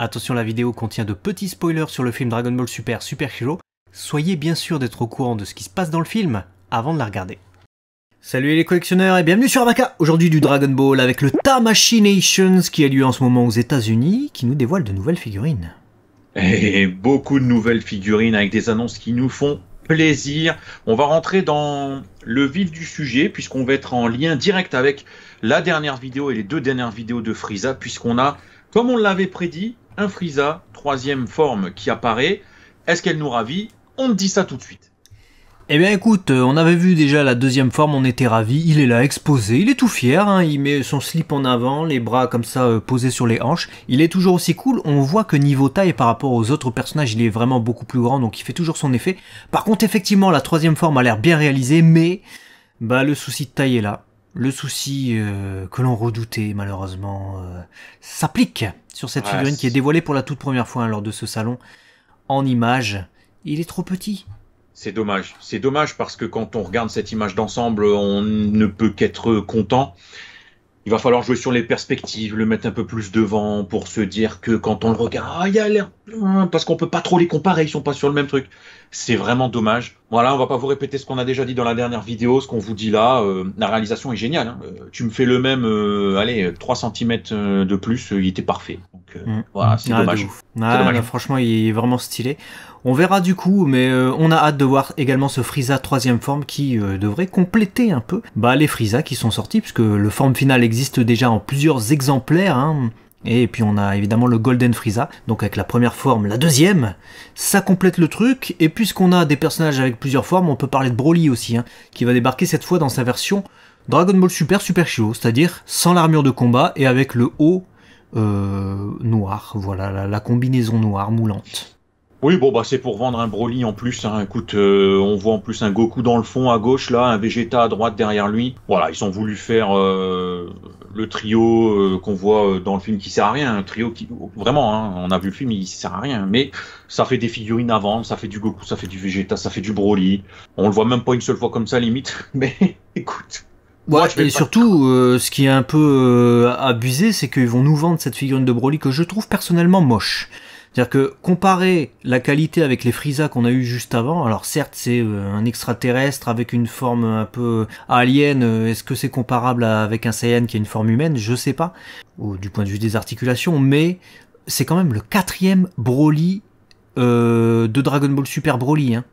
Attention, la vidéo contient de petits spoilers sur le film Dragon Ball Super Super Hero. Soyez bien sûr d'être au courant de ce qui se passe dans le film avant de la regarder. Salut les collectionneurs et bienvenue sur Abaka. Aujourd'hui du Dragon Ball avec le Tamashii Nations qui a lieu en ce moment aux États-Unis, qui nous dévoile de nouvelles figurines. Et beaucoup de nouvelles figurines avec des annonces qui nous font plaisir. On va rentrer dans le vif du sujet puisqu'on va être en lien direct avec la dernière vidéo et les deux dernières vidéos de Frieza, puisqu'on a, comme on l'avait prédit, un Frieza, troisième forme qui apparaît. Est-ce qu'elle nous ravit? On te dit ça tout de suite. Eh bien écoute, on avait vu déjà la deuxième forme, on était ravis, il est là exposé, il est tout fier, hein, il met son slip en avant, les bras comme ça posés sur les hanches, il est toujours aussi cool, on voit que niveau taille par rapport aux autres personnages il est vraiment beaucoup plus grand, donc il fait toujours son effet. Par contre effectivement la troisième forme a l'air bien réalisée, mais bah le souci de taille est là, le souci que l'on redoutait malheureusement s'applique sur cette figurine qui est dévoilée pour la toute première fois hein, lors de ce salon en images, il est trop petit. C'est dommage parce que quand on regarde cette image d'ensemble, on ne peut qu'être content. Il va falloir jouer sur les perspectives, le mettre un peu plus devant pour se dire que quand on le regarde, ah, il a l'air... Parce qu'on peut pas trop les comparer, ils sont pas sur le même truc. C'est vraiment dommage. Voilà, on va pas vous répéter ce qu'on a déjà dit dans la dernière vidéo, ce qu'on vous dit là. La réalisation est géniale. Hein. Tu me fais le même, allez, 3 cm de plus, il était parfait. Donc voilà, c'est dommage. Dommage. Franchement, il est vraiment stylé. On verra du coup, mais on a hâte de voir également ce Frieza troisième forme qui devrait compléter un peu les Frieza qui sont sortis, puisque le forme final existe déjà en plusieurs exemplaires. Hein. Et puis on a évidemment le Golden Frieza, donc avec la première forme, la deuxième, ça complète le truc. Et puisqu'on a des personnages avec plusieurs formes, on peut parler de Broly aussi, hein, qui va débarquer cette fois dans sa version Dragon Ball Super Super Hero, c'est-à-dire sans l'armure de combat et avec le haut noir, voilà, la combinaison noire moulante. Oui, bon, bah c'est pour vendre un Broly en plus. Hein. Écoute, on voit en plus un Goku dans le fond à gauche, là, un Vegeta à droite derrière lui. Voilà, ils ont voulu faire le trio qu'on voit dans le film qui sert à rien. Un trio qui, vraiment, hein, on a vu le film, il sert à rien. Mais ça fait des figurines à vendre, ça fait du Goku, ça fait du Vegeta, ça fait du Broly. On le voit même pas une seule fois comme ça, limite. Mais écoute. Ouais, et surtout, ce qui est un peu abusé, c'est qu'ils vont nous vendre cette figurine de Broly que je trouve personnellement moche. C'est-à-dire que comparer la qualité avec les Frieza qu'on a eu juste avant, alors certes c'est un extraterrestre avec une forme un peu alien, est-ce que c'est comparable avec un Saiyan qui a une forme humaine? Je sais pas, du point de vue des articulations, mais c'est quand même le 4e Broly de Dragon Ball Super Broly, hein.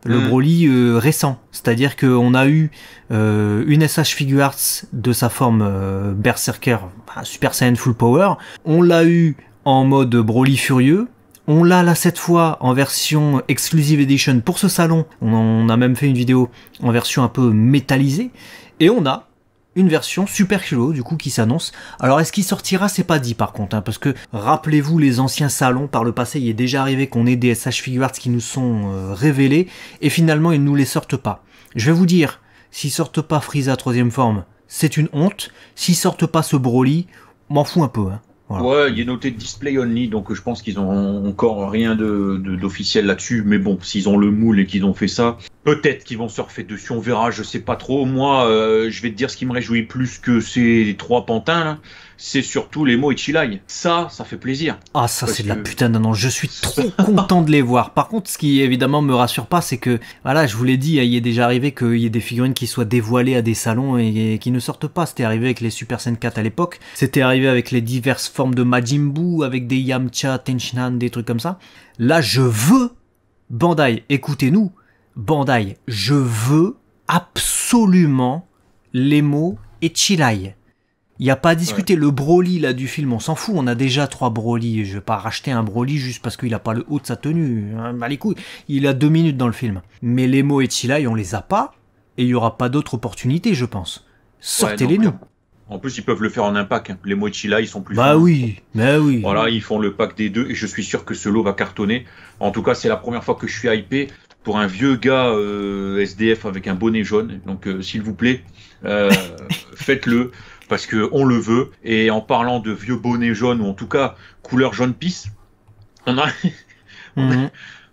Le Broly récent, c'est-à-dire qu'on a eu une SH Figuarts de sa forme Berserker, Super Saiyan Full Power, on l'a eu en mode Broly furieux, on l'a là cette fois en version Exclusive Edition pour ce salon, on a même fait une vidéo en version un peu métallisée, et on a une version Super Hero du coup qui s'annonce. Alors est-ce qu'il sortira? C'est pas dit par contre, hein, parce que rappelez-vous les anciens salons, par le passé il est déjà arrivé qu'on ait des SH Figuarts qui nous sont révélés, et finalement ils nous les sortent pas. Je vais vous dire, s'ils sortent pas Frieza troisième forme, c'est une honte, s'ils sortent pas ce Broly, m'en fous un peu, hein. Voilà. Ouais, il est noté display only, donc je pense qu'ils ont encore rien d'officiel là-dessus. Mais bon, s'ils ont le moule et qu'ils ont fait ça, peut-être qu'ils vont surfer dessus, on verra, je sais pas trop. Moi, je vais te dire ce qui me réjouit plus que ces 3 pantins là, c'est surtout les mots Ichilai. Ça fait plaisir. Ah ça c'est de la putain d'annonce, je suis trop content de les voir. Par contre, ce qui évidemment me rassure pas, c'est que, voilà, je vous l'ai dit, il est déjà arrivé qu'il y ait des figurines qui soient dévoilées à des salons et qui ne sortent pas. C'était arrivé avec les Super Saiyan 4 à l'époque, c'était arrivé avec les diverses formes de Majin Buu, avec des Yamcha, Tenshinhan, des trucs comme ça. Là, je veux, Bandai, écoutez-nous, Bandai, je veux absolument les mots Ichilai. Il n'y a pas à discuter, ouais. Le Broly là du film, on s'en fout, on a déjà 3 Broly, je vais pas racheter un Broly juste parce qu'il a pas le haut de sa tenue, bah les couilles, il a 2 minutes dans le film. Mais les mots Ichilai, on les a pas, et il y aura pas d'autre opportunité je pense. Sortez-les nous. En plus ils peuvent le faire en un pack, hein. Les mots Ichilai ils sont plus bah oui, bah oui. Voilà, ils font le pack des deux, et je suis sûr que ce lot va cartonner. En tout cas c'est la première fois que je suis hypé pour un vieux gars SDF avec un bonnet jaune, donc s'il vous plaît, faites-le. Parce que on le veut, et en parlant de vieux bonnets jaunes, ou en tout cas couleur jaune pisse, on a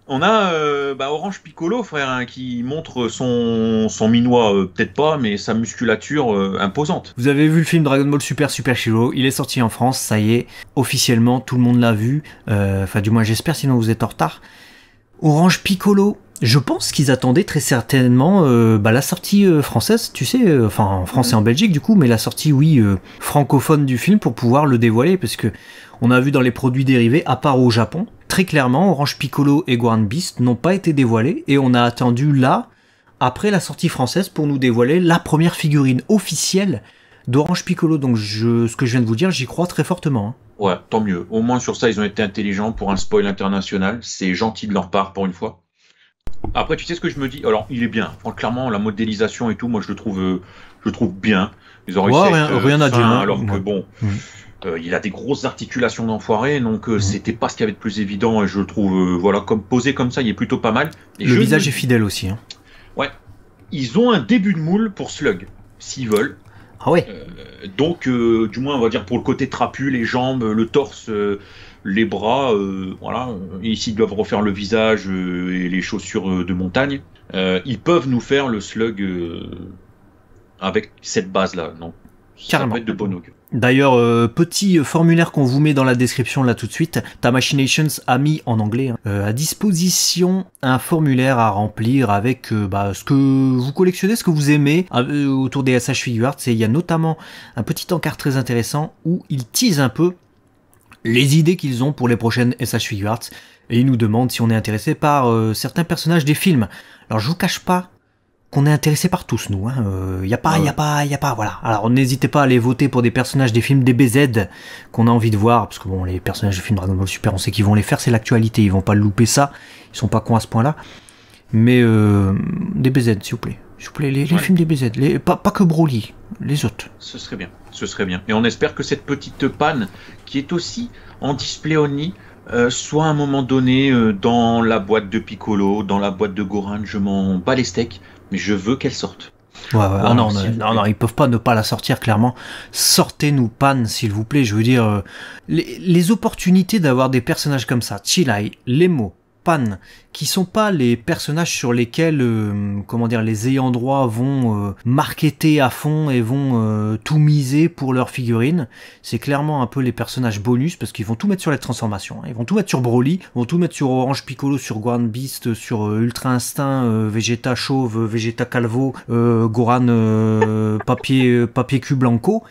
On a Orange Piccolo, frère, hein, qui montre son minois, peut-être pas, mais sa musculature imposante. Vous avez vu le film Dragon Ball Super Super Shiro, il est sorti en France, ça y est, officiellement, tout le monde l'a vu. Enfin, du moins j'espère, sinon vous êtes en retard. Orange Piccolo, je pense qu'ils attendaient très certainement la sortie française, tu sais, enfin en France et en Belgique du coup, mais la sortie, oui, francophone du film pour pouvoir le dévoiler, parce que on a vu dans les produits dérivés, à part au Japon, très clairement, Orange Piccolo et Gohan Beast n'ont pas été dévoilés, et on a attendu là, après la sortie française, pour nous dévoiler la première figurine officielle d'Orange Piccolo. Donc ce que je viens de vous dire, j'y crois très fortement. Hein. Ouais, tant mieux. Au moins sur ça, ils ont été intelligents pour un spoil international. C'est gentil de leur part pour une fois. Après, tu sais ce que je me dis? Alors, il est bien. Enfin, clairement, la modélisation et tout, moi, je le trouve bien. Ils ont réussi à être Rien à fin, dire. Hein. alors que bon, il a des grosses articulations d'enfoiré, donc c'était pas ce qu'il y avait de plus évident. Et je le trouve, voilà, comme posé comme ça, il est plutôt pas mal. Et le visage est fidèle aussi. Hein. Ouais, ils ont un début de moule pour Slug, s'ils veulent. Ah ouais. Donc, du moins, on va dire pour le côté trapu, les jambes, le torse, les bras, voilà. Ici, ils doivent refaire le visage et les chaussures de montagne. Ils peuvent nous faire le Slug avec cette base-là. Donc, ça peut être de bon augure. D'ailleurs, petit formulaire qu'on vous met dans la description là tout de suite. Tamashinations a mis en anglais à disposition un formulaire à remplir avec ce que vous collectionnez, ce que vous aimez autour des SH Figuarts. Et il y a notamment un petit encart très intéressant où ils teasent un peu les idées qu'ils ont pour les prochaines SH Figuarts. Et ils nous demandent si on est intéressé par certains personnages des films. Alors je vous cache pas qu'on est intéressé par tous, nous. Y a pas, voilà. Alors n'hésitez pas à aller voter pour des personnages des films DBZ qu'on a envie de voir, parce que bon, les personnages des films Dragon Ball Super, on sait qu'ils vont les faire, c'est l'actualité, ils vont pas louper ça, ils sont pas cons à ce point-là. Mais DBZ, s'il vous plaît. S'il vous plaît, les films DBZ, pas que Broly, les autres. Ce serait bien, ce serait bien. Et on espère que cette petite panne, qui est aussi en display only, soit à un moment donné dans la boîte de Piccolo, dans la boîte de Goran, je m'en bats les steaks. Mais je veux qu'elle sorte. Ouais. Ah non, ils peuvent pas ne pas la sortir, clairement. Sortez-nous Pan, s'il vous plaît. Je veux dire, les opportunités d'avoir des personnages comme ça, Chilai, Lemo, Pan, qui sont pas les personnages sur lesquels, les ayants droit vont marketer à fond et vont tout miser pour leurs figurines. C'est clairement un peu les personnages bonus, parce qu'ils vont tout mettre sur la transformation. Hein. Ils vont tout mettre sur Broly, ils vont tout mettre sur Orange Piccolo, sur Gohan Beast, sur Ultra Instinct, Vegeta Chauve, Vegeta Calvo, Goran papier cul blanco.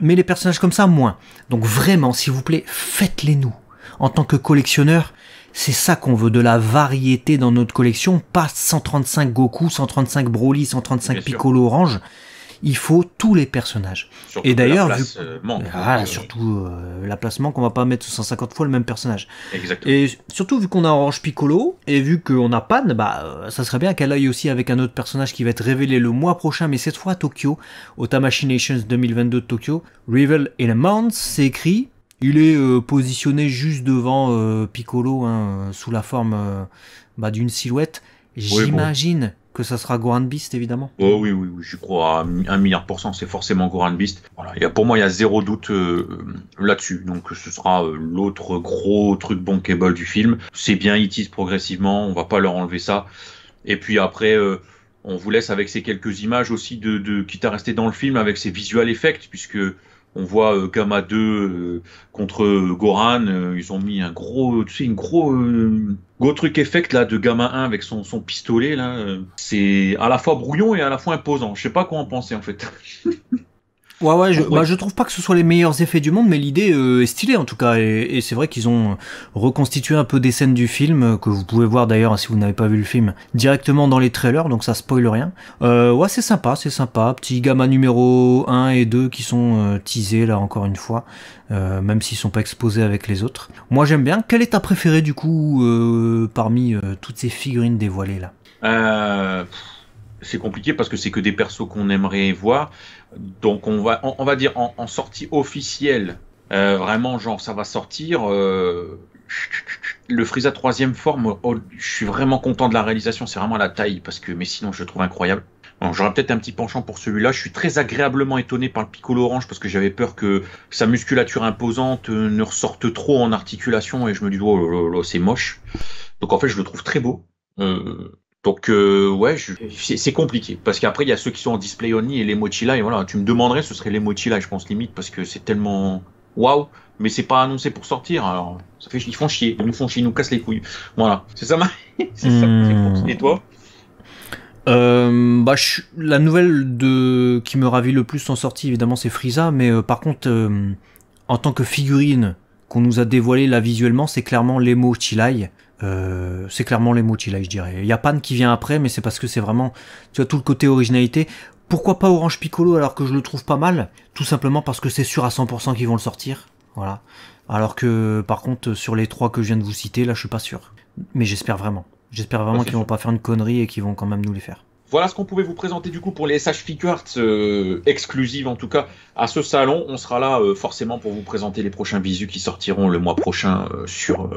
Mais les personnages comme ça, moins. Donc vraiment, s'il vous plaît, faites-les nous. En tant que collectionneur, c'est ça qu'on veut, de la variété dans notre collection, pas 135 Goku, 135 Broly, 135 Piccolo Orange. Il faut tous les personnages. Surtout et d'ailleurs, surtout la place manque, on va pas mettre 150 fois le même personnage. Exactement. Et surtout vu qu'on a Orange Piccolo et vu qu'on a Pan, ça serait bien qu'elle aille aussi avec un autre personnage qui va être révélé le mois prochain, mais cette fois à Tokyo, au Tamashinations 2022 de Tokyo. Reveal in a Month, c'est écrit. Il est positionné juste devant Piccolo, sous la forme d'une silhouette. J'imagine que ça sera Gohan Beast, évidemment. Oh, oui, je crois à 1 000 000%, c'est forcément Gohan Beast. Voilà, pour moi, il y a zéro doute là-dessus. Donc, ce sera l'autre gros truc bankable du film. C'est bien, ils teasent progressivement, on va pas leur enlever ça. Et puis après, on vous laisse avec ces quelques images aussi quitte à rester dans le film, avec ces visual effects, puisque on voit Gamma 2 contre Goran, ils ont mis un gros truc effect là de Gamma 1 avec son pistolet là. C'est à la fois brouillon et à la fois imposant. Je sais pas quoi en penser en fait. Ouais, je trouve pas que ce soit les meilleurs effets du monde, mais l'idée est stylée en tout cas, et c'est vrai qu'ils ont reconstitué un peu des scènes du film, que vous pouvez voir d'ailleurs si vous n'avez pas vu le film, directement dans les trailers, donc ça spoil rien. Ouais, c'est sympa, petit Gamma numéro 1 et 2 qui sont teasés là encore une fois, même s'ils sont pas exposés avec les autres. Moi j'aime bien. Quel est ta préférée du coup parmi toutes ces figurines dévoilées là? C'est compliqué parce que c'est que des persos qu'on aimerait voir. Donc on va dire en sortie officielle, vraiment genre ça va sortir. Le Frieza 3ème forme, je suis vraiment content de la réalisation, c'est vraiment la taille, mais sinon je le trouve incroyable. Bon, j'aurais peut-être un petit penchant pour celui-là. Je suis très agréablement étonné par le Piccolo Orange parce que j'avais peur que sa musculature imposante ne ressorte trop en articulation et je me dis oh là là, c'est moche. Donc en fait, je le trouve très beau. Ouais, c'est compliqué. Parce qu'après, il y a ceux qui sont en display only et les Mochila. Et voilà, tu me demanderais, ce serait les Mochila, je pense, limite, parce que c'est tellement waouh, mais c'est pas annoncé pour sortir. Alors, ils font chier. Ils nous font chier, ils nous cassent les couilles. Voilà, c'est ça c'est ça. Et toi? La nouvelle qui me ravit le plus en sortie, évidemment, c'est Frieza, mais par contre, en tant que figurine qu'on nous a dévoilé là visuellement, c'est clairement l'Emo Chilai. C'est clairement l'Emo Chilai, je dirais. Il y a Pan qui vient après, mais c'est parce que c'est vraiment, tu vois, tout le côté originalité. Pourquoi pas Orange Piccolo alors que je le trouve pas mal? Tout simplement parce que c'est sûr à 100% qu'ils vont le sortir. Voilà. Alors que, par contre, sur les 3 que je viens de vous citer, là, je suis pas sûr. Mais j'espère vraiment. J'espère vraiment qu'ils vont pas faire une connerie et qu'ils vont quand même nous les faire. Voilà ce qu'on pouvait vous présenter du coup pour les SH Figure exclusives en tout cas à ce salon. On sera là forcément pour vous présenter les prochains visus qui sortiront le mois prochain sur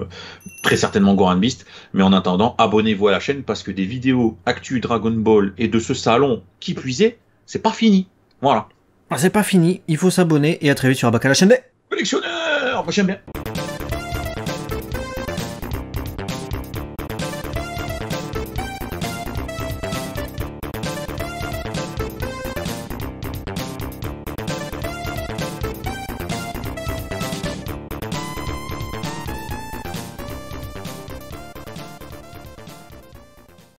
très certainement Goran Beast. Mais en attendant, abonnez-vous à la chaîne parce que des vidéos actu Dragon Ball et de ce salon qui puisait, c'est pas fini. Voilà. C'est pas fini, il faut s'abonner et à très vite sur Abaka la chaîne des collectionneurs. Moi j'aime bien.